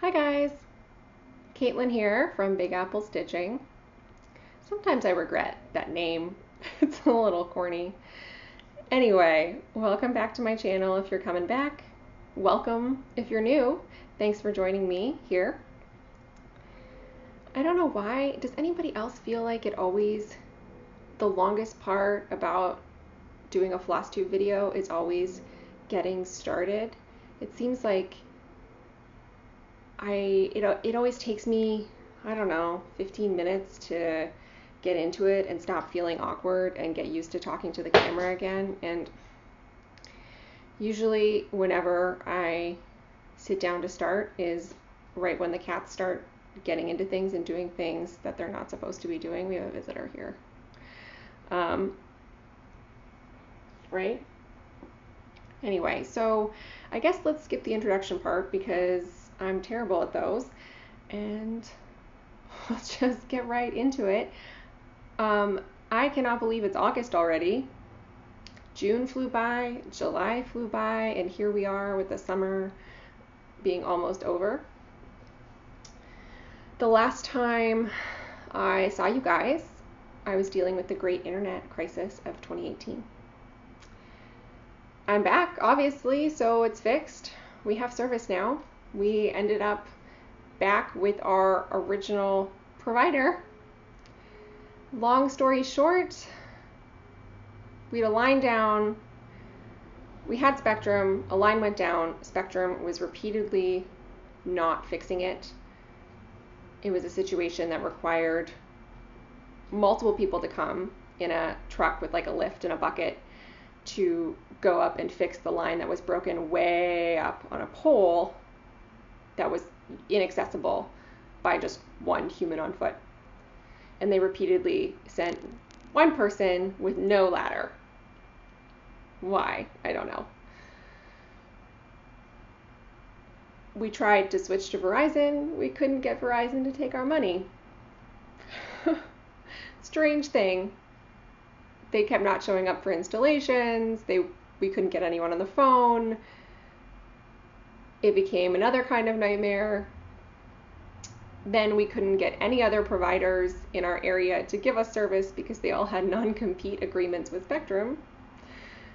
Hi guys, Caitlin here from Big Apple Stitching. Sometimes I regret that name. It's a little corny. Anyway, welcome back to my channel if you're coming back. Welcome if you're new. Thanks for joining me here. I don't know why. Does anybody else feel like the longest part about doing a Flosstube video is always getting started? It seems like it always takes me, I don't know, 15 minutes to get into it and stop feeling awkward and get used to talking to the camera again. And usually whenever I sit down to start is right when the cats start getting into things and doing things that they're not supposed to be doing. We have a visitor here. Right? Anyway, so I guess let's skip the introduction part because I'm terrible at those, and let's just get right into it. I cannot believe it's August already. June flew by, July flew by, and here we are with the summer being almost over. The last time I saw you guys, I was dealing with the great internet crisis of 2018. I'm back, obviously, so it's fixed. We have service now. We ended up back with our original provider. Long story short, we had a line down. We had Spectrum. A line went down. Spectrum was repeatedly not fixing it. It was a situation that required multiple people to come in a truck with like a lift and a bucket to go up and fix the line that was broken way up on a pole that was inaccessible by just one human on foot. And they repeatedly sent one person with no ladder. Why? I don't know. We tried to switch to Verizon. We couldn't get Verizon to take our money. Strange thing. They kept not showing up for installations. We couldn't get anyone on the phone. It became another kind of nightmare. Then we couldn't get any other providers in our area to give us service because they all had non-compete agreements with Spectrum,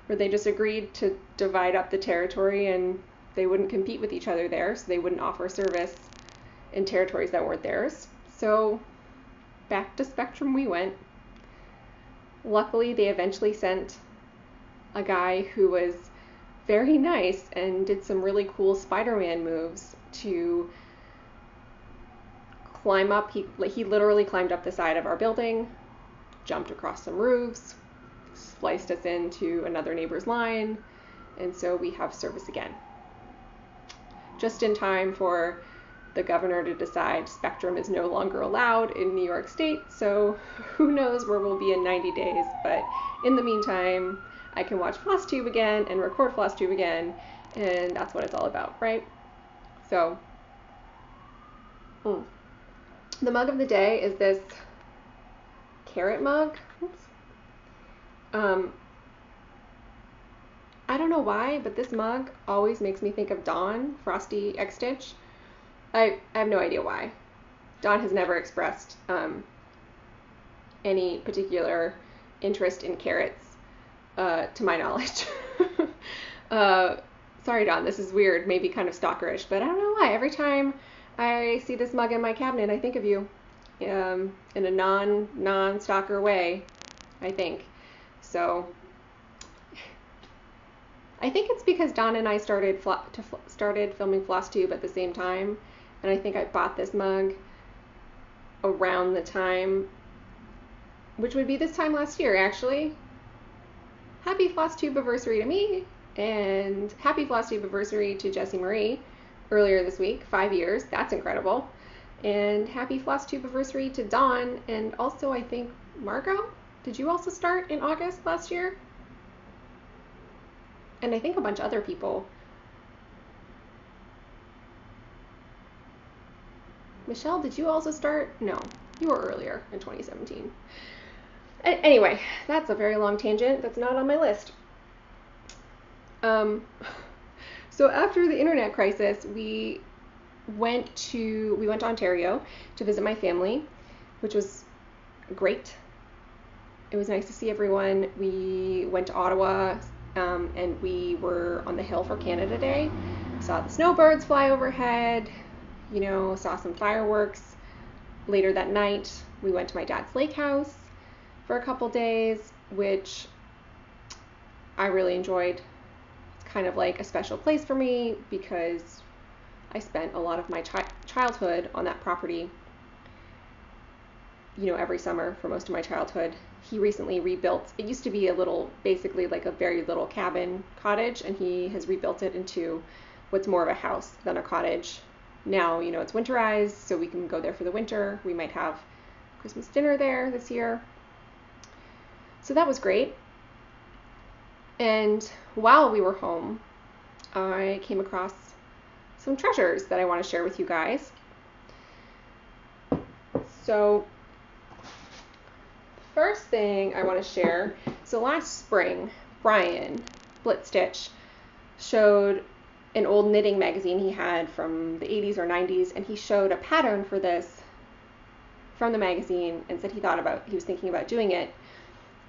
where they just agreed to divide up the territory and they wouldn't compete with each other there, so they wouldn't offer service in territories that weren't theirs. So back to Spectrum we went. Luckily, they eventually sent a guy who was very nice and did some really cool Spider-Man moves to climb up. He literally climbed up the side of our building, jumped across some roofs, spliced us into another neighbor's line, and so we have service again. Just in time for the governor to decide Spectrum is no longer allowed in New York State, so who knows where we'll be in 90 days, but in the meantime, I can watch Flosstube again and record Flosstube again, and that's what it's all about, right? So, the mug of the day is this carrot mug. Oops. I don't know why, but this mug always makes me think of Dawn, Frosty x Stitch. I have no idea why. Dawn has never expressed any particular interest in carrots, to my knowledge. Sorry, Dawn, this is weird, maybe kind of stalkerish, but I don't know why. Every time I see this mug in my cabinet, I think of you in a non-stalker way, I think. So I think it's because Dawn and I started filming Flosstube at the same time, and I think I bought this mug around the time, which would be this time last year, actually. Happy Flosstubaversary to me, and happy Flosstubaversary to Jessie Marie earlier this week, 5 years, that's incredible. And happy Flosstubaversary to Dawn, and also I think Margeaux, did you also start in August last year? And I think a bunch of other people. Michelle, did you also start? No, you were earlier in 2017. Anyway, that's a very long tangent that's not on my list. So after the internet crisis, we we went to Ontario to visit my family, which was great. It was nice to see everyone. We went to Ottawa, and we were on the hill for Canada Day. Saw the snowbirds fly overhead, saw some fireworks. Later that night, we went to my dad's lake house for a couple days, which I really enjoyed. It's kind of like a special place for me because I spent a lot of my childhood on that property, every summer for most of my childhood. He recently rebuilt, it used to be basically like a very little cabin cottage, and he has rebuilt it into what's more of a house than a cottage. Now, it's winterized, so we can go there for the winter. We might have Christmas dinner there this year. So that was great. And while we were home, I came across some treasures that I want to share with you guys. So first thing I want to share, so last spring, Brian Blitstitch showed an old knitting magazine he had from the 80s or 90s, and he showed a pattern for this from the magazine and said he was thinking about doing it.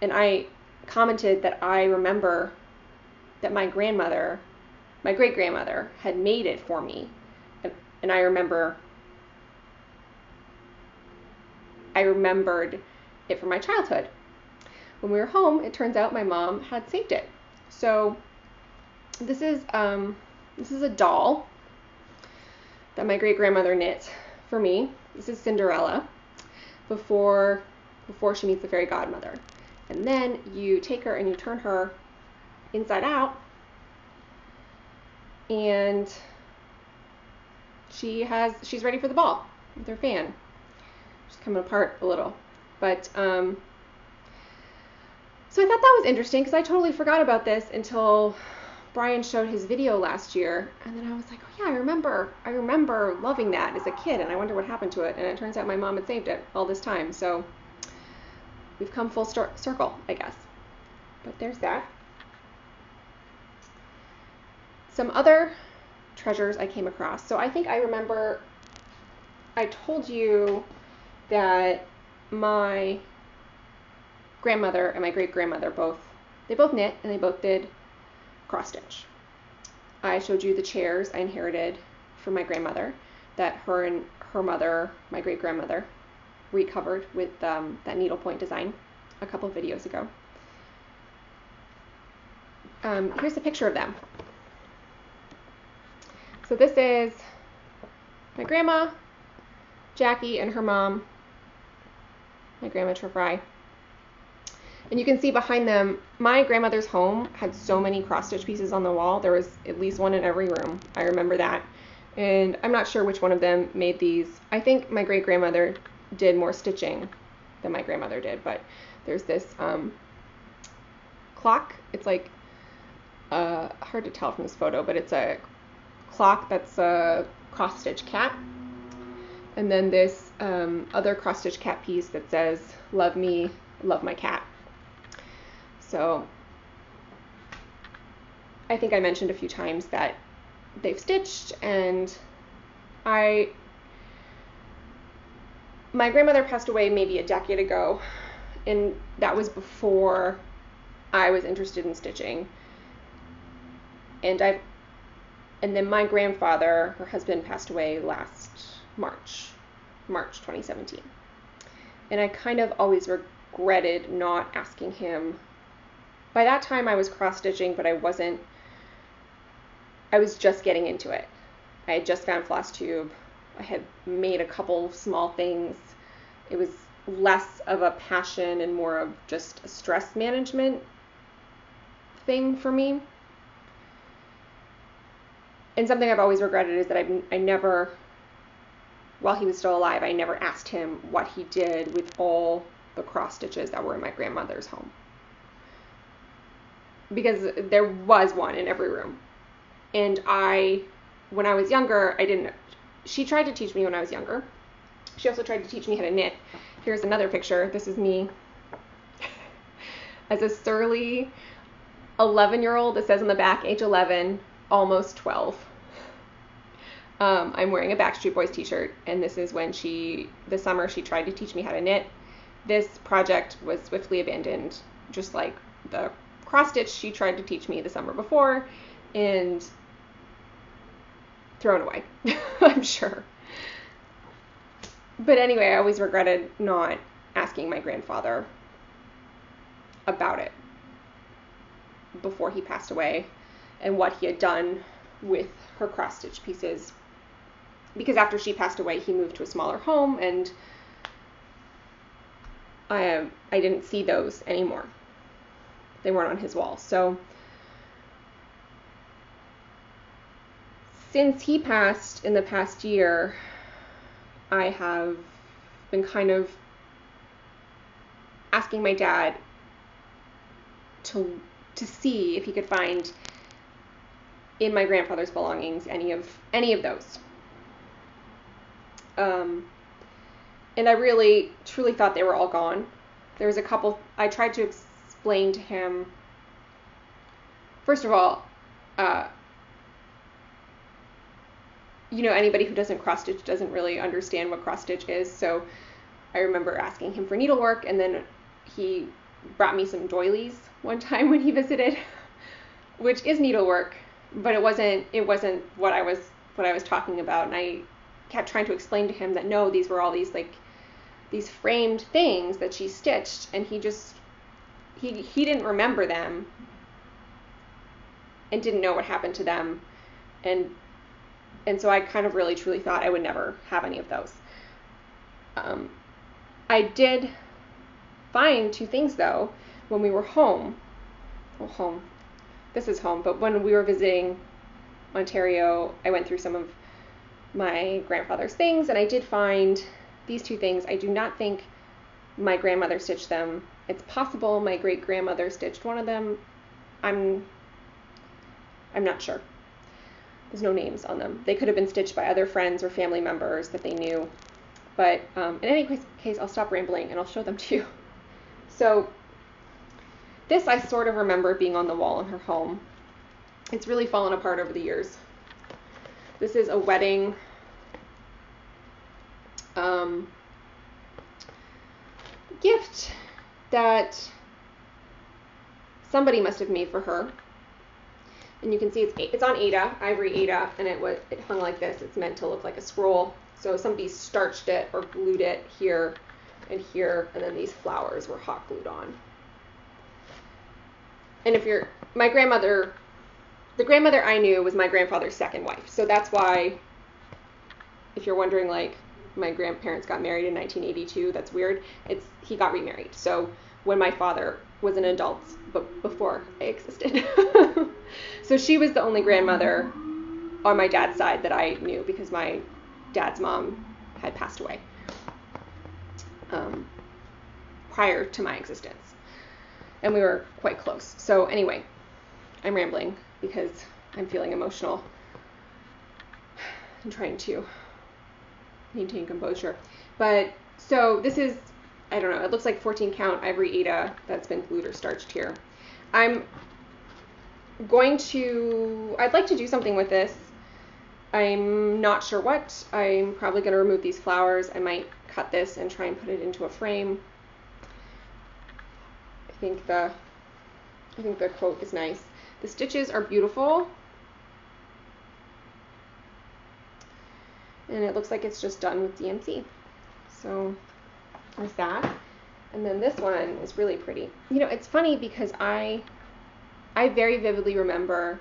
And I commented that I remember that my great-grandmother had made it for me. And I remembered it from my childhood. When we were home, it turns out my mom had saved it. So this is a doll that my great-grandmother knit for me. This is Cinderella before she meets the fairy godmother. And then you take her and you turn her inside out, and she's ready for the ball with her fan. She's coming apart a little. But so I thought that was interesting because I totally forgot about this until Brian showed his video last year, and then I was like, oh yeah, I remember loving that as a kid, and I wonder what happened to it. And it turns out my mom had saved it all this time. So we've come full circle, I guess. But there's that. Some other treasures I came across. So I think I remember I told you that my grandmother and my great-grandmother both knit, and they both did cross stitch. I showed you the chairs I inherited from my grandmother that her and her mother, my great-grandmother, recovered with that needlepoint design a couple of videos ago. Here's a picture of them. So this is my grandma, Jackie, and her mom, my grandma Fry. And you can see behind them, my grandmother's home had so many cross-stitch pieces on the wall. There was at least one in every room. I remember that. And I'm not sure which one of them made these. I think my great-grandmother did more stitching than my grandmother did, but there's this clock. It's like, hard to tell from this photo, but it's a clock that's a cross-stitch cat. And then this other cross-stitch cat piece that says, "Love me, love my cat." So I think I mentioned a few times that they've stitched, and my grandmother passed away maybe a decade ago, and that was before I was interested in stitching. And then my grandfather, her husband, passed away last March 2017. And I kind of always regretted not asking him. By that time I was cross-stitching, but I was just getting into it. I had just found Flosstube. I had made a couple small things. It was less of a passion and more of just a stress management thing for me. And something I've always regretted is that I never, while he was still alive, I never asked him what he did with all the cross stitches that were in my grandmother's home. Because there was one in every room. And when I was younger, she tried to teach me when I was younger. She also tried to teach me how to knit. Here's another picture. This is me as a surly 11-year-old. It says on the back, age 11, almost 12. I'm wearing a Backstreet Boys t-shirt, and this is when the summer she tried to teach me how to knit. This project was swiftly abandoned, just like the cross stitch she tried to teach me the summer before, and thrown away, I'm sure. But anyway, I always regretted not asking my grandfather about it before he passed away and what he had done with her cross stitch pieces, because after she passed away he moved to a smaller home, and I didn't see those anymore. They weren't on his wall. So since he passed in the past year, I have been kind of asking my dad to see if he could find in my grandfather's belongings any of those. And I really truly thought they were all gone. There was a couple. I tried to explain to him, first of all, anybody who doesn't cross stitch doesn't really understand what cross stitch is. So I remember asking him for needlework, and then he brought me some doilies one time when he visited, which is needlework, but it wasn't what I was talking about. And I kept trying to explain to him that no, these were all these framed things that she stitched, and he didn't remember them and didn't know what happened to them, and so I kind of really truly thought I would never have any of those. I did find two things though when we were home. Well, this is home, but when we were visiting Ontario, I went through some of my grandfather's things, and I did find these two things. I do not think my grandmother stitched them. It's possible my great grandmother stitched one of them. I'm not sure. There's no names on them. They could have been stitched by other friends or family members that they knew. But in any case, I'll stop rambling and I'll show them to you. So this I sort of remember being on the wall in her home. It's really fallen apart over the years. This is a wedding gift that somebody must have made for her. And you can see it's on Aida, ivory Aida, and it hung like this. It's meant to look like a scroll. So somebody starched it or glued it here, and then these flowers were hot glued on. And my grandmother, the grandmother I knew was my grandfather's second wife. So that's why, if you're wondering, like, my grandparents got married in 1982, that's weird. He got remarried. So when my father was an adult, but before I existed. So she was the only grandmother on my dad's side that I knew, because my dad's mom had passed away prior to my existence. And we were quite close. So anyway, I'm rambling because I'm feeling emotional. I'm trying to maintain composure. But so this is, I don't know, it looks like 14 count ivory Aida that's been glued or starched here. I'd like to do something with this. I'm not sure what. I'm probably going to remove these flowers. I might cut this and try and put it into a frame. I think the quote is nice. The stitches are beautiful. And it looks like it's just done with DMC. So there's that. And then this one is really pretty. It's funny because I very vividly remember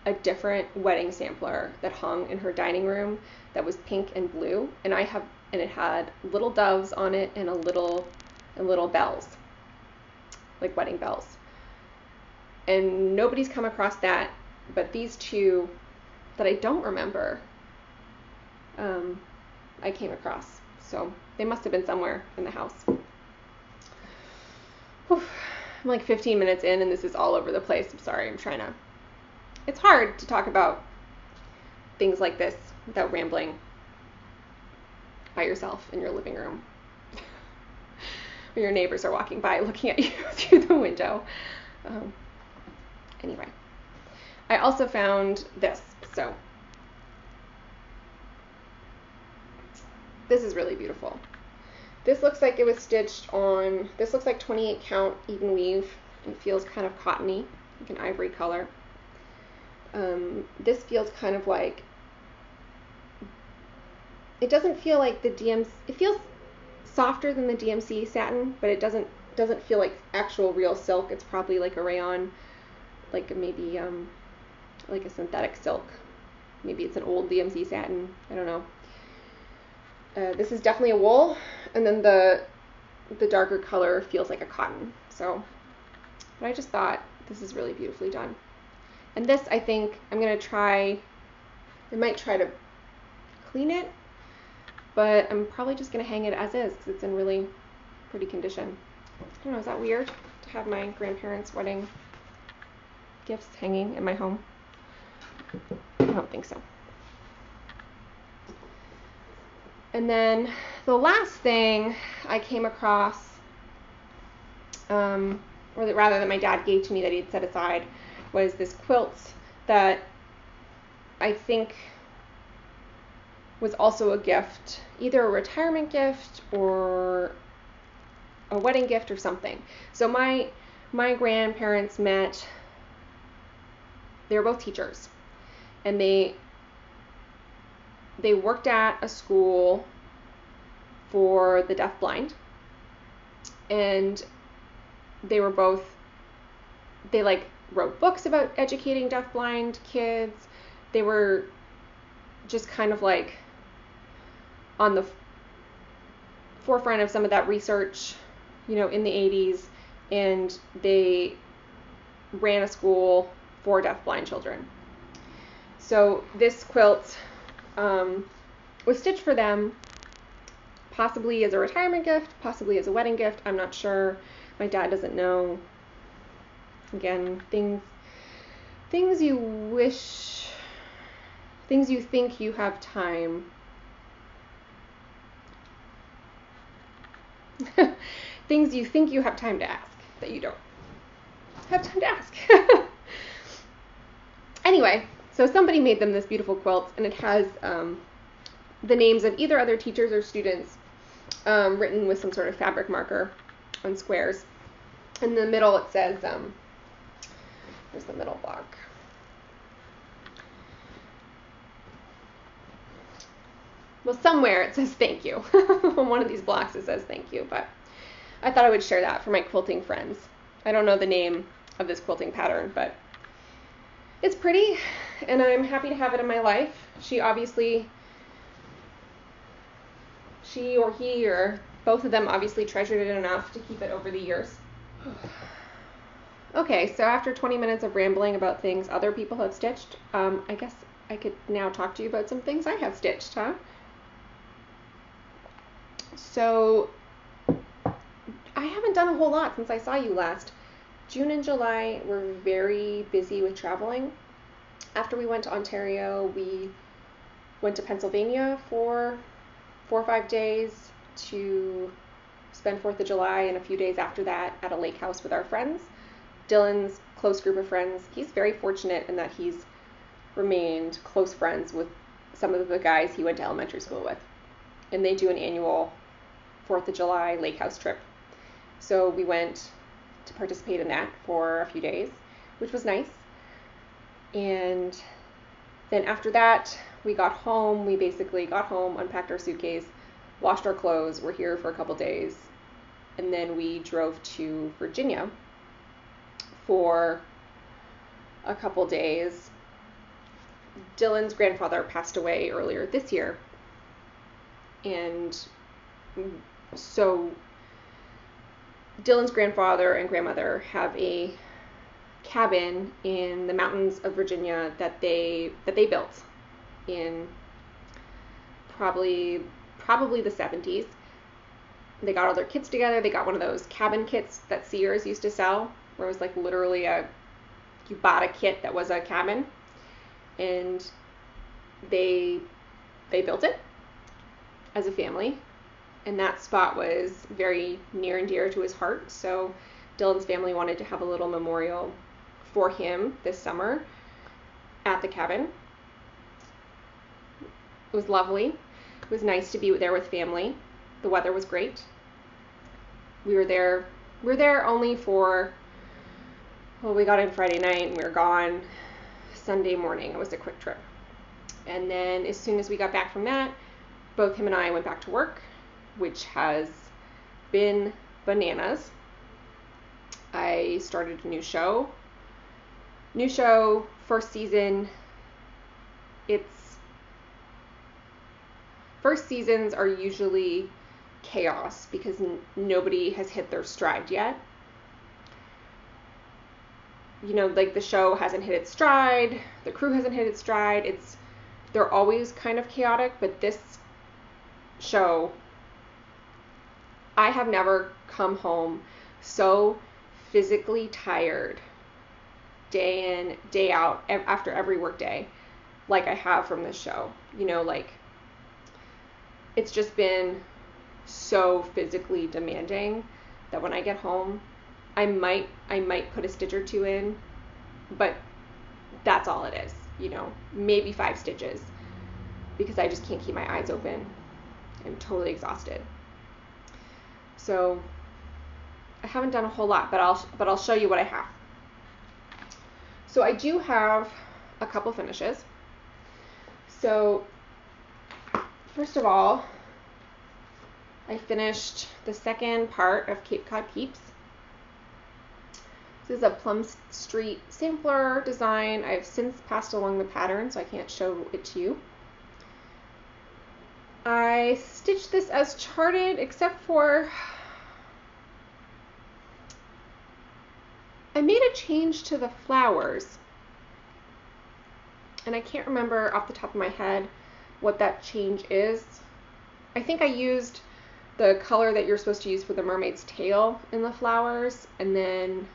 a different wedding sampler that hung in her dining room that was pink and blue, and it had little doves on it and little bells, like wedding bells. And nobody's come across that, but these two that I don't remember, I came across. So they must have been somewhere in the house. Whew. I'm like 15 minutes in and this is all over the place. I'm sorry. It's hard to talk about things like this without rambling by yourself in your living room. Or your neighbors are walking by looking at you through the window. Anyway, I also found this. So This is really beautiful. This looks like it was stitched on, this looks like 28 count even weave. It feels kind of cottony, like an ivory color. This feels kind of like, it doesn't feel like the DMC, it feels softer than the DMC satin, but it doesn't feel like actual real silk. It's probably like a rayon, like maybe like a synthetic silk. Maybe it's an old DMC satin. I don't know. This is definitely a wool, and then the darker color feels like a cotton. So, but I just thought this is really beautifully done. And this, I think I'm gonna try. I might try to clean it, but I'm probably just gonna hang it as is because it's in really pretty condition. I don't know, is that weird to have my grandparents' wedding gifts hanging in my home? I don't think so. And then the last thing I came across, or rather that my dad gave to me that he'd set aside, was this quilt that I think was also a gift, either a retirement gift or a wedding gift or something. So my grandparents met, they were both teachers, and they worked at a school for the deafblind, and they wrote books about educating deafblind kids. They were just kind of like on the forefront of some of that research, in the 80s, and they ran a school for deafblind children. So this quilt was stitched for them, possibly as a retirement gift, possibly as a wedding gift. I'm not sure. My dad doesn't know. Again, things you wish, things you think you have time. Things you think you have time to ask that you don't have time to ask. Anyway, so somebody made them this beautiful quilt, and it has the names of either other teachers or students written with some sort of fabric marker on squares. In the middle it says, here's the middle block. Well, somewhere it says thank you. On one of these blocks it says thank you, but I thought I would share that for my quilting friends. I don't know the name of this quilting pattern, but it's pretty, and I'm happy to have it in my life. She or he, or both of them obviously treasured it enough to keep it over the years. Okay, so after 20 minutes of rambling about things other people have stitched, I guess I could now talk to you about some things I have stitched, huh? So I haven't done a whole lot since I saw you last. June and July were very busy with traveling. After we went to Ontario, we went to Pennsylvania for 4 or 5 days to spend 4th of July, and a few days after that at a lake house with our friends. Dylan's close group of friends, he's very fortunate in that he's remained close friends with some of the guys he went to elementary school with. And they do an annual 4th of July lake house trip. So we went to participate in that for a few days, which was nice. And then after that, we got home. We basically got home, unpacked our suitcase, washed our clothes, were here for a couple days, and then we drove to Virginia for a couple days. Dylan's grandfather passed away earlier this year, and so Dylan's grandfather and grandmother have a cabin in the mountains of Virginia that they built in probably the 70s. They got all their kits together. They got one of those cabin kits that Sears used to sell, where it was like literally you bought a kit that was a cabin, and they built it as a family. And that spot was very near and dear to his heart. So Dylan's family wanted to have a little memorial for him this summer at the cabin. It was lovely. It was nice to be there with family. The weather was great. We were there only for, well, we got in Friday night and we were gone Sunday morning. It was a quick trip. And then as soon as we got back from that, both him and I went back to work, which has been bananas. I started a new show, first season. First seasons are usually chaos because nobody has hit their stride yet. You know, like the show hasn't hit its stride, the crew hasn't hit its stride. They're always kind of chaotic, but this show, I have never come home so physically tired day in, day out, after every work day, like I have from this show. You know, like, it's just been so physically demanding that when I get home, I might put a stitch or two in, but that's all it is, you know, maybe 5 stitches, because I just can't keep my eyes open. I'm totally exhausted. So I haven't done a whole lot, but I'll show you what I have. So I do have a couple finishes. So first of all, I finished the second part of Cape Cod Peeps. This is a Plum Street sampler design. I've since passed along the pattern, so I can't show it to you. I stitched this as charted, except for I made a change to the flowers, and I can't remember off the top of my head what that change is. I think I used the color that you're supposed to use for the mermaid's tail in the flowers, and then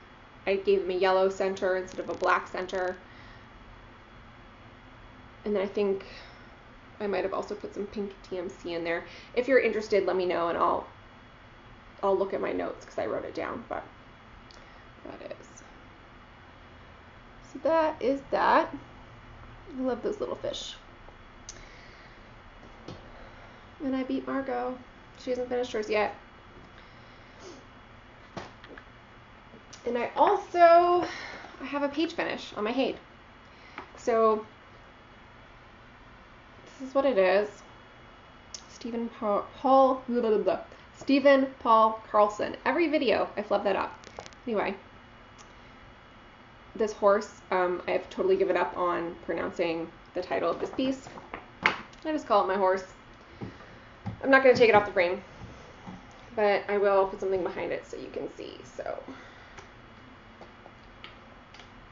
I gave them a yellow center instead of a black center. And then I think I might have also put some pink TMC in there. If you're interested, let me know and I'll look at my notes because I wrote it down, but that is. So that is that. I love those little fish. And I beat Margeaux. She hasn't finished hers yet. And I have a page finish on my Hade. So this is what it is. Stephen Paul Carlson. Every video I flub that up. Anyway, this horse, I've totally given up on pronouncing the title of this piece. I just call it my horse. I'm not going to take it off the frame, but I will put something behind it so you can see. So,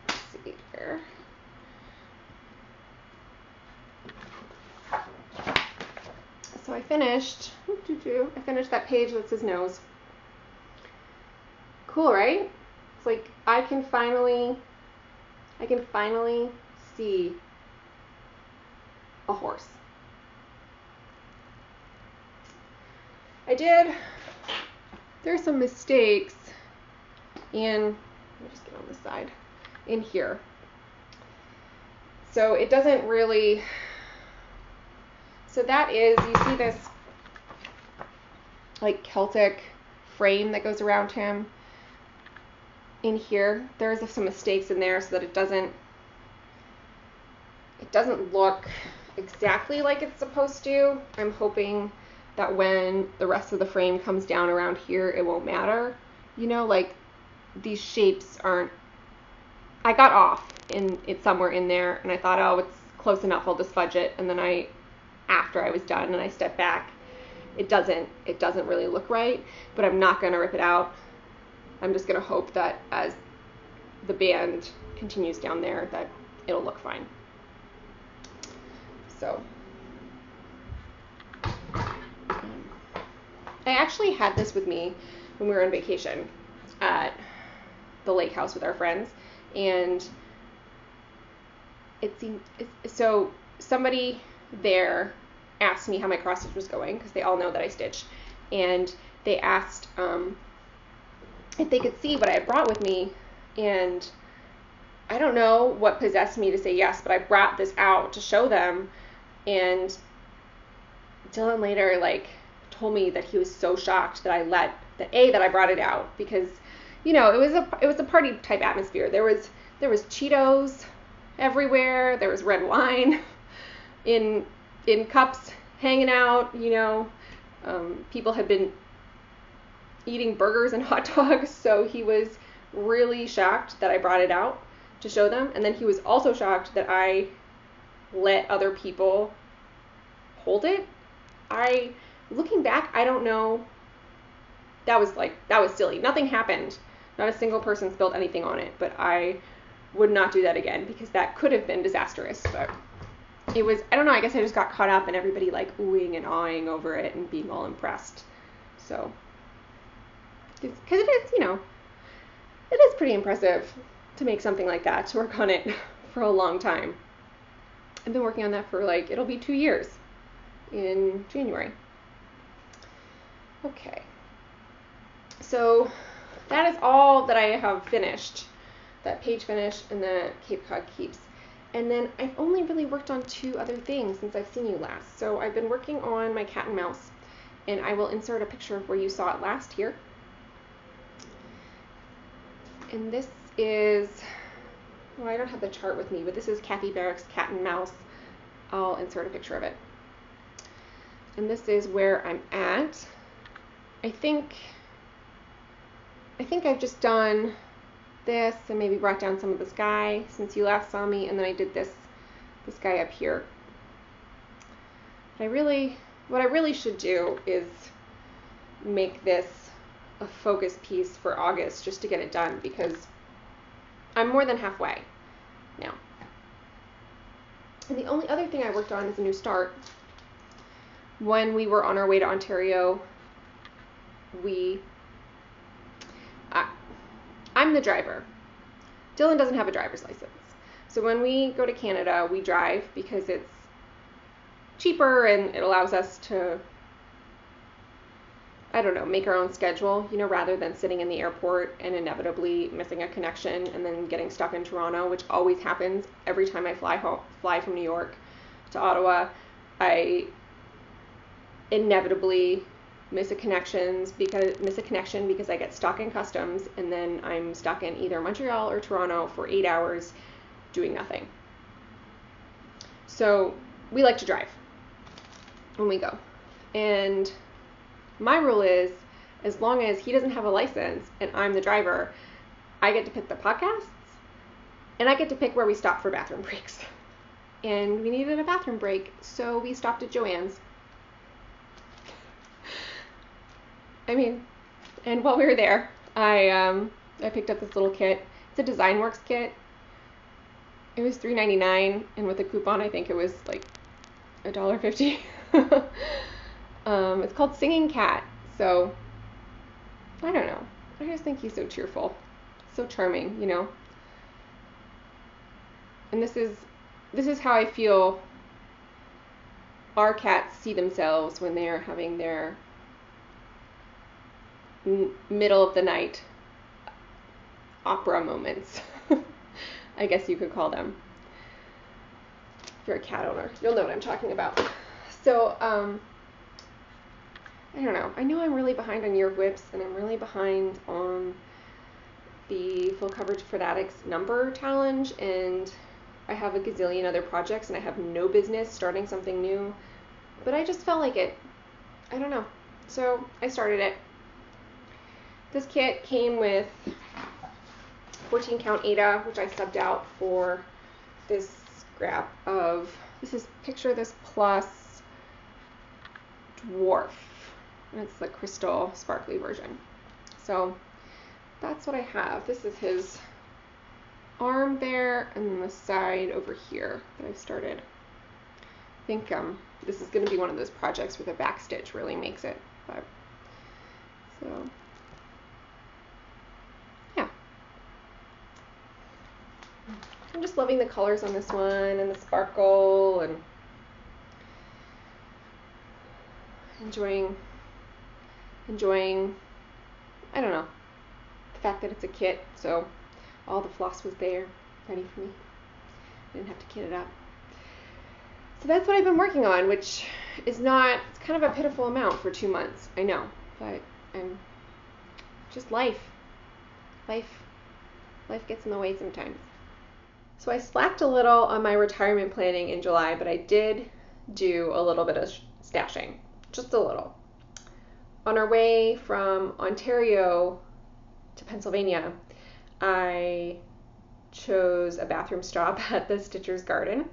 let's see here. So I finished that page that says nose. Cool, right? It's like I can finally see a horse. There's some mistakes in, let me just get on this side, in here. So it doesn't really, so that is, you see this like Celtic frame that goes around him. In here, there's some mistakes in there so that it doesn't look exactly like it's supposed to. I'm hoping that when the rest of the frame comes down around here, it won't matter. You know, like these shapes aren't, I got off in it somewhere in there and I thought, oh, it's close enough, I'll just fudge it. And then after I was done and I stepped back, it doesn't really look right, but I'm not gonna rip it out. I'm just gonna hope that as the band continues down there that it'll look fine. So I actually had this with me when we were on vacation at the lake house with our friends, and so somebody there asked me how my cross stitch was going because they all know that I stitch, and they asked if they could see what I had brought with me, and I don't know what possessed me to say yes, but I brought this out to show them, and Dylan later like told me that he was so shocked that I brought it out because, you know, it was a party type atmosphere. There was Cheetos everywhere. There was red wine in cups hanging out. You know, people had been eating burgers and hot dogs, so he was really shocked that I brought it out to show them. And then he was also shocked that I let other people hold it. Looking back, I don't know. That was silly. Nothing happened. Not a single person spilled anything on it, but I would not do that again because that could have been disastrous. But it was, I don't know, I guess I just got caught up in everybody like oohing and awing over it and being all impressed. So, because it is, you know, it is pretty impressive to make something like that, to work on it for a long time. I've been working on that for like, it'll be 2 years in January. Okay. So that is all that I have finished. That page finish and the Cape Cod keeps. And then I've only really worked on 2 other things since I've seen you last. So I've been working on my cat and mouse, and I will insert a picture of where you saw it last here. And this is, well, I don't have the chart with me, but this is Kathy Barrick's Cat and Mouse. I'll insert a picture of it. And this is where I'm at. I think I've just done this and maybe brought down some of the sky since you last saw me, and then I did this guy up here. But what I really should do is make this a focus piece for August just to get it done, because I'm more than halfway now. And the only other thing I worked on is a new start. When we were on our way to Ontario, I'm the driver. Dylan doesn't have a driver's license. So when we go to Canada, we drive because it's cheaper and it allows us to, I don't know, make our own schedule, you know, rather than sitting in the airport and inevitably missing a connection and then getting stuck in Toronto, which always happens every time I fly from New York to Ottawa. I inevitably miss a connection because I get stuck in customs, and then I'm stuck in either Montreal or Toronto for 8 hours doing nothing. So we like to drive when we go. And my rule is, as long as he doesn't have a license and I'm the driver, I get to pick the podcasts and I get to pick where we stop for bathroom breaks. And we needed a bathroom break, so we stopped at Joann's. And while we were there, I picked up this little kit. It's a Design Works kit. It was $3.99, and with a coupon, I think it was like $1.50. It's called Singing Cat. So I don't know. I just think he's so cheerful, so charming, you know. And this is how I feel our cats see themselves when they are having their middle of the night opera moments. I guess you could call them. If you're a cat owner, you'll know what I'm talking about. So, I don't know. I know I'm really behind on Year of Whips, and I'm really behind on the Full Coverage Fanatics number challenge, and I have a gazillion other projects, and I have no business starting something new. But I just felt like it. I don't know. So I started it. This kit came with 14 count Ada, which I subbed out for this scrap of, picture this plus dwarf. And it's the crystal sparkly version. So that's what I have. This is his arm there, and then the side over here that I've started. I think this is going to be one of those projects where the back stitch really makes it. But, so yeah. I'm just loving the colors on this one and the sparkle, and enjoying, I don't know, the fact that it's a kit, so all the floss was there, ready for me. I didn't have to kit it up. So that's what I've been working on, which is not, it's kind of a pitiful amount for 2 months. I know, but I'm just life gets in the way sometimes. So I slacked a little on my retirement planning in July, but I did do a little bit of stashing, just a little. On our way from Ontario to Pennsylvania, I chose a bathroom stop at the Stitcher's Garden,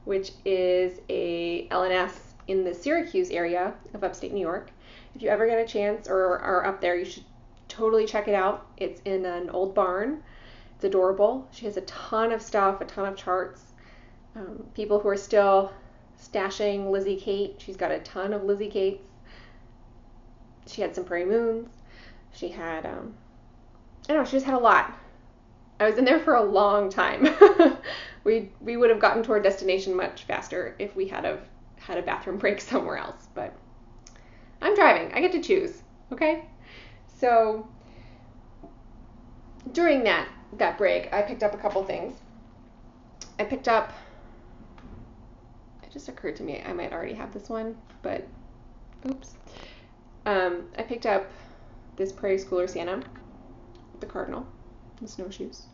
which is a L&S in the Syracuse area of upstate New York. If you ever get a chance or are up there, you should totally check it out. It's in an old barn. It's adorable. She has a ton of stuff, a ton of charts. People who are still stashing Lizzie Kate. She's got a ton of Lizzie Kates. She had some Prairie Moons. She had, I don't know, she just had a lot. I was in there for a long time. We would have gotten to our destination much faster if we had a bathroom break somewhere else. But I'm driving. I get to choose. Okay? So during that break, I picked up a couple things. It just occurred to me I might already have this one, but oops. I picked up this Prairie Schooler Santa, the cardinal, the snowshoes,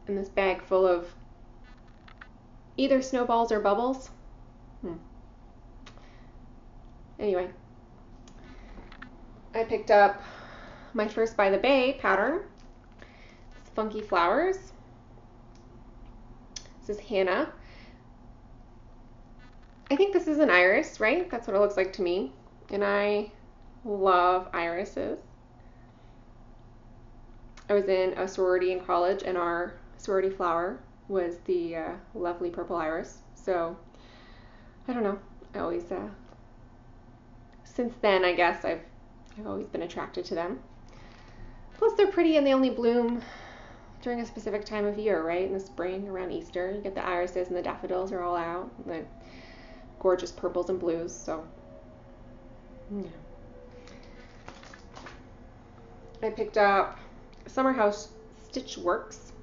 and this bag full of either snowballs or bubbles. Anyway, I picked up my first By the Bay pattern. It's Funky Flowers. This is Hannah. I think this is an iris, right? That's what it looks like to me. And I love irises. I was in a sorority in college, and our sorority flower was the lovely purple iris. So, I don't know. I always, since then, I guess I've always been attracted to them. Plus, they're pretty, and they only bloom during a specific time of year, right? In the spring, around Easter. You get the irises and the daffodils are all out. The gorgeous purples and blues. So, yeah. I picked up Summer House Stitch Works.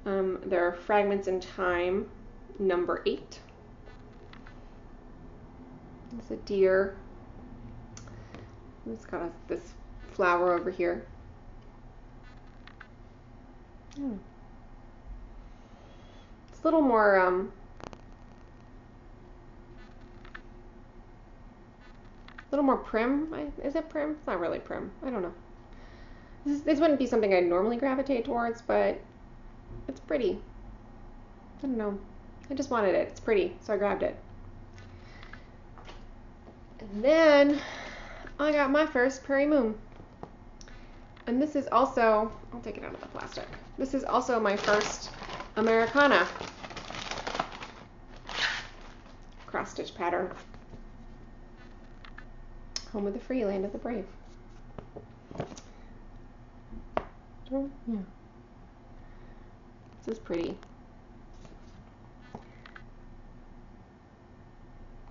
They're Fragments in Time, number 8. It's a deer. It's got this flower over here. It's a little more, prim. Is it prim? It's not really prim. I don't know. This wouldn't be something I'd normally gravitate towards, but it's pretty. I don't know. I just wanted it. It's pretty, so I grabbed it. And then I got my first Prairie Moon. And this is also, I'll take it out of the plastic. This is also my first Americana cross stitch pattern. Home of the free, land of the brave. Oh, yeah. This is pretty.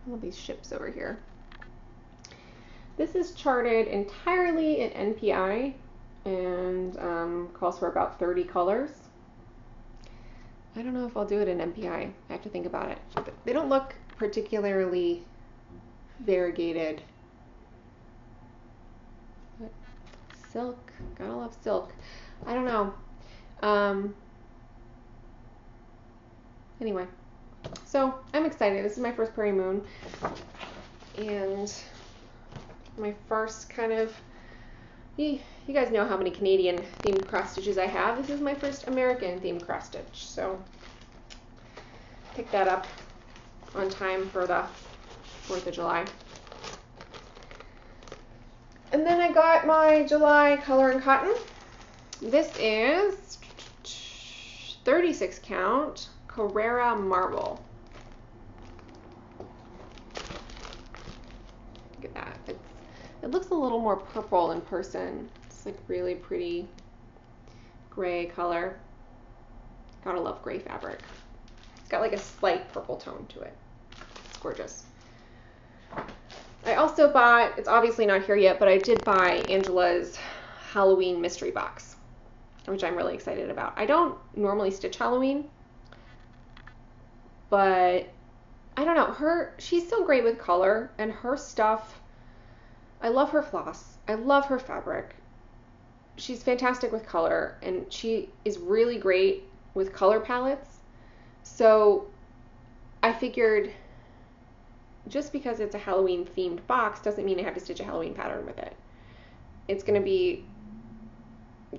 All these ships over here. This is charted entirely in NPI and calls for about 30 colors. I don't know if I'll do it in NPI. I have to think about it. They don't look particularly variegated. But silk, gotta love silk. I don't know. Anyway, so I'm excited. This is my first Prairie Moon. And my first kind of, you guys know how many Canadian themed cross stitches I have. This is my first American themed cross stitch. So pick that up on time for the 4th of July. And then I got my July Color and Cotton. This is 36 count Carrera Marble. Look at that. It looks a little more purple in person. It's like really pretty gray color. Gotta love gray fabric. It's got like a slight purple tone to it. It's gorgeous. I also bought, it's obviously not here yet, but I did buy Angela's Halloween mystery box, which I'm really excited about. I don't normally stitch Halloween, but I don't know, she's so great with color, and her stuff, I love her floss. I love her fabric. She's fantastic with color, and she is really great with color palettes. So I figured just because it's a Halloween themed box doesn't mean I have to stitch a Halloween pattern with it. It's going to be,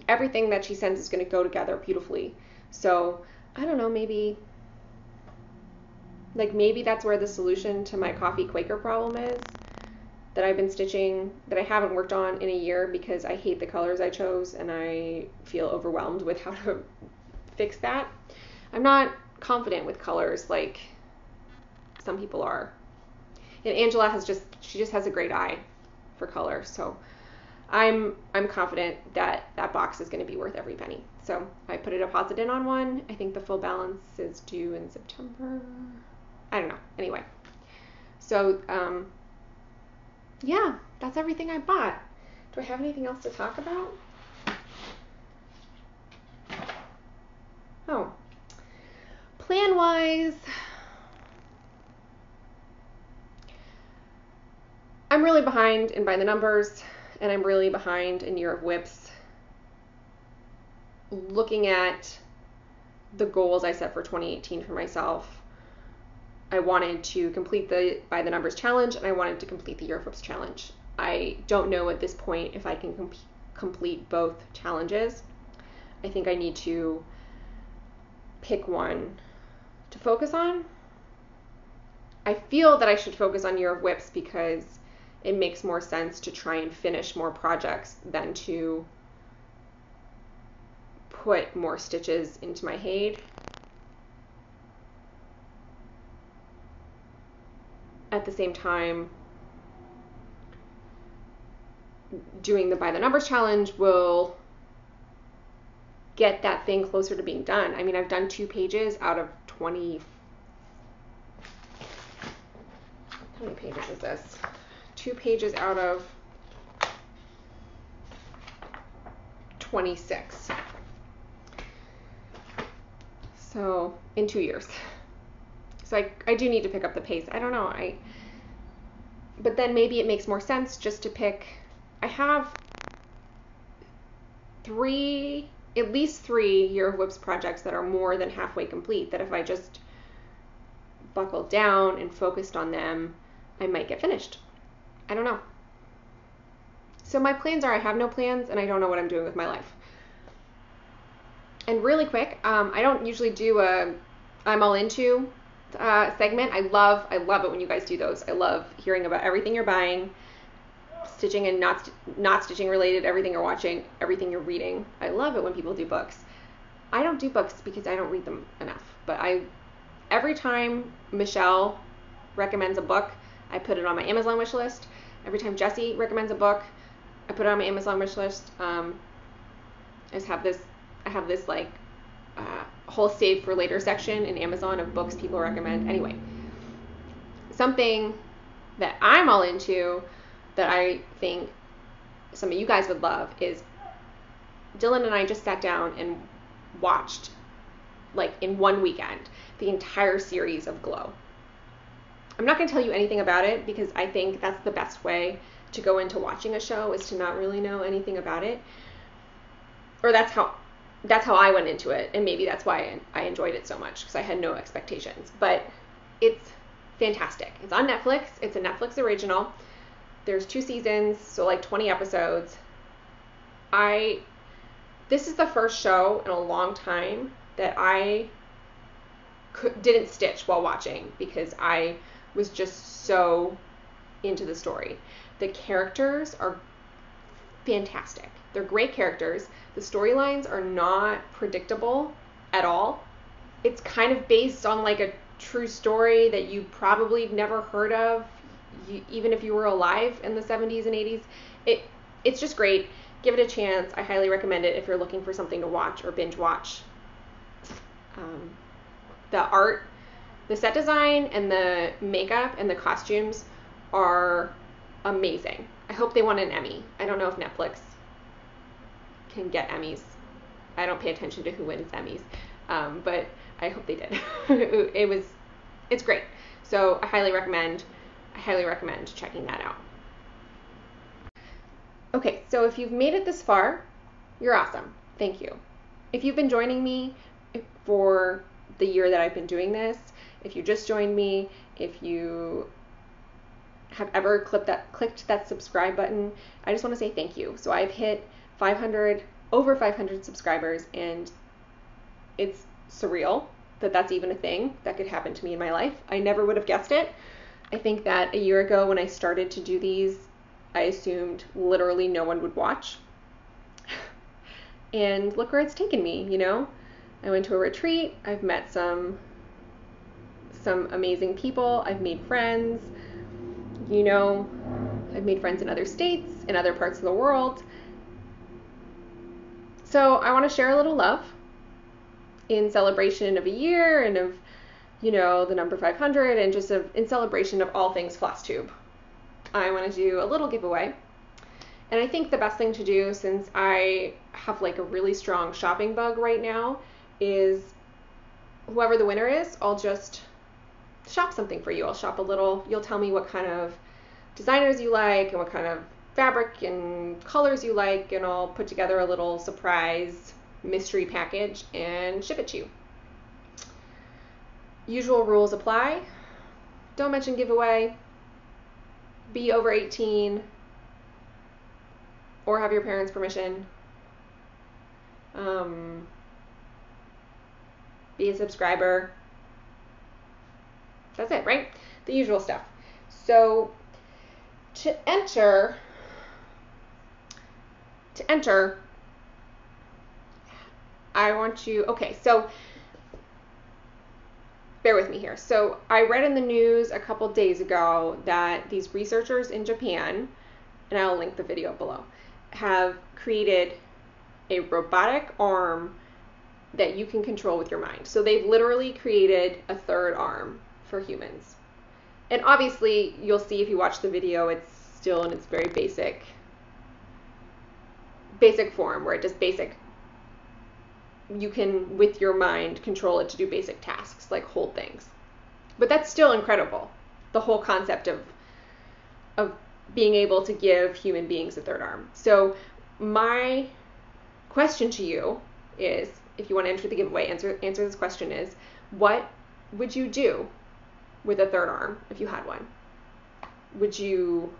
everything that she sends is going to go together beautifully. So I don't know, maybe that's where the solution to my coffee Quaker problem is, that I've been stitching, that I haven't worked on in a year because I hate the colors I chose and I feel overwhelmed with how to fix that. I'm not confident with colors like some people are. And Angela she just has a great eye for color. So I'm confident that that box is going to be worth every penny. So I put a deposit in on one. I think the full balance is due in September. I don't know. Anyway. So, yeah, that's everything I bought. Do I have anything else to talk about? Oh. Plan-wise, I'm really behind in By the Numbers, and I'm really behind in Year of Whips. Looking at the goals I set for 2018 for myself, I wanted to complete the By the Numbers challenge, and I wanted to complete the Year of Whips challenge. I don't know at this point if I can complete both challenges. I think I need to pick one to focus on. I feel that I should focus on Year of Whips because it makes more sense to try and finish more projects than to put more stitches into my Haid. At the same time, doing the By the Numbers challenge will get that thing closer to being done. I mean, I've done 2 pages out of 20. How many pages is this? 2 pages out of 26. So in 2 years. So I do need to pick up the pace. I don't know. But then maybe it makes more sense just to pick. I have at least three Year of Whips projects that are more than halfway complete, that if I just buckled down and focused on them, I might get finished. I don't know. So my plans are I have no plans and I don't know what I'm doing with my life. And really quick, I don't usually do a I'm all into segment. I love it when you guys do those. I love hearing about everything you're buying, stitching and not stitching related, everything you're watching, everything you're reading. I love it when people do books. I don't do books because I don't read them enough. But every time Michelle recommends a book, I put it on my Amazon wish list. Every time Jessie recommends a book, I put it on my Amazon wish list. I have this like whole save for later section in Amazon of books people recommend. Anyway, something that I'm all into that I think some of you guys would love is Dylan and I just sat down and watched, like in one weekend, the entire series of Glow. I'm not going to tell you anything about it because I think that's the best way to go into watching a show, is to not really know anything about it. Or that's how I went into it, and maybe that's why I enjoyed it so much, because I had no expectations. But it's fantastic. It's on Netflix. It's a Netflix original. There's 2 seasons, so like 20 episodes. This is the first show in a long time that I didn't stitch while watching, because I was just so into the story. The characters are fantastic. They're great characters. The storylines are not predictable at all. It's kind of based on like a true story that you probably never heard of, even if you were alive in the 70s and 80s. It's just great. Give it a chance. I highly recommend it if you're looking for something to watch or binge watch. The art, the set design, and the makeup and the costumes are amazing. I hope they won an Emmy. I don't know if Netflix can get Emmys. I don't pay attention to who wins Emmys, but I hope they did. It's great. So I highly recommend checking that out. Okay, so if you've made it this far, you're awesome. Thank you. If you've been joining me for the year that I've been doing this, if you just joined me, if you have ever clicked that subscribe button, I just want to say thank you. So I've hit over 500 subscribers, and it's surreal that that's even a thing that could happen to me in my life. I never would have guessed it. I think that a year ago when I started to do these, I assumed literally no one would watch. And look where it's taken me, you know? I went to a retreat, I've met some amazing people, I've made friends, you know, I've made friends in other states, in other parts of the world. So I want to share a little love in celebration of a year and of, you know, the number 500, and just in celebration of all things Flosstube. I want to do a little giveaway. And I think the best thing to do, since I have like a really strong shopping bug right now, is whoever the winner is, I'll just shop something for you. I'll shop a little. You'll tell me what kind of designers you like and what kind of fabric and colors you like, and I'll put together a little surprise mystery package and ship it to you. Usual rules apply. Don't mention giveaway. Be over 18 or have your parents' permission. Be a subscriber. That's it, right? The usual stuff. So to enter, I want you, okay, so bear with me here. So I read in the news a couple days ago that these researchers in Japan, and I'll link the video below, have created a robotic arm that you can control with your mind. So they've literally created a third arm for humans. And obviously, you'll see if you watch the video, it's still in its very basic form, where it does basic, you can, with your mind, control it to do basic tasks, like hold things. But that's still incredible, the whole concept of being able to give human beings a third arm. So my question to you is, if you want to enter the giveaway, answer this question is, what would you do with a third arm if you had one? Would you,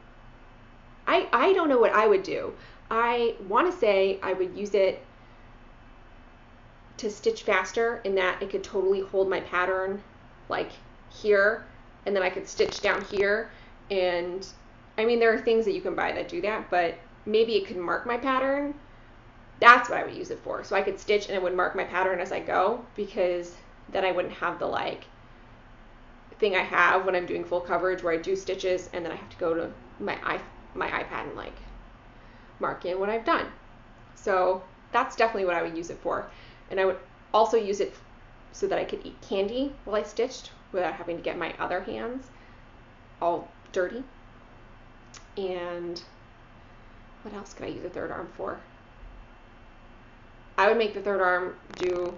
I don't know what I would do. I want to say I would use it to stitch faster, in that it could totally hold my pattern like here, and then I could stitch down here. And I mean, there are things that you can buy that do that, but maybe it could mark my pattern. That's what I would use it for. So I could stitch and it would mark my pattern as I go, because then I wouldn't have the like thing I have when I'm doing full coverage, where I do stitches and then I have to go to my iPad and like mark in what I've done. So that's definitely what I would use it for. And I would also use it so that I could eat candy while I stitched without having to get my other hands all dirty. And what else could I use a third arm for? I would make the third arm do,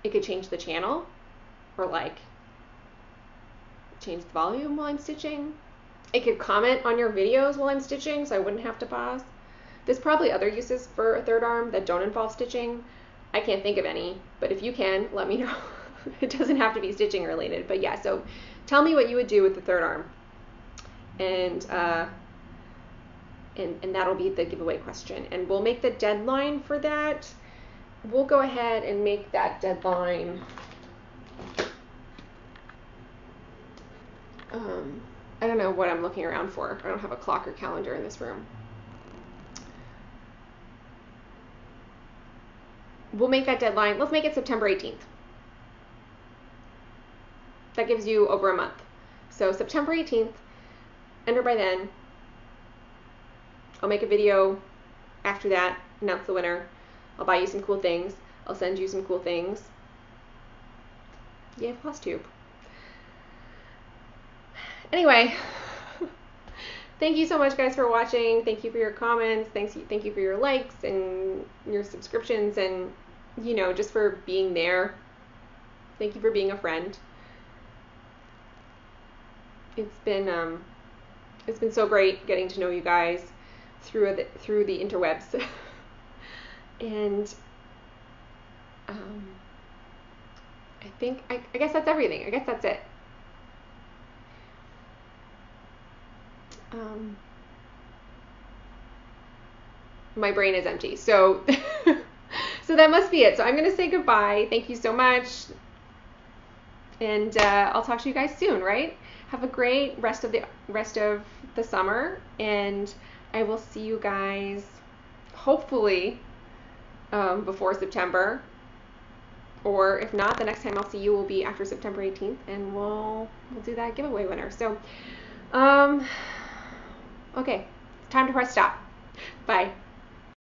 it could change the channel, or like change the volume while I'm stitching. It could comment on your videos while I'm stitching, so I wouldn't have to pause. There's probably other uses for a third arm that don't involve stitching. I can't think of any, but if you can, let me know. It doesn't have to be stitching related, but yeah, so tell me what you would do with the third arm. And that'll be the giveaway question. And we'll make the deadline for that. We'll go ahead and make that deadline. I don't know what I'm looking around for. I don't have a clock or calendar in this room. We'll make that deadline. Let's make it September 18th. That gives you over a month. So September 18th, enter by then. I'll make a video after that, announce the winner. I'll buy you some cool things. I'll send you some cool things. Yay, Flosstube. Anyway, thank you so much, guys, for watching. Thank you for your comments. Thank you for your likes and your subscriptions, and, you know, just for being there. Thank you for being a friend. it's been so great getting to know you guys through the interwebs. And I guess that's everything. I guess that's it. My brain is empty. So so that must be it. So I'm going to say goodbye. Thank you so much. And I'll talk to you guys soon, right? Have a great rest of the summer, and I will see you guys hopefully before September. Or if not, the next time I'll see you will be after September 18th, and we'll do that giveaway winner. So okay, time to press stop. Bye.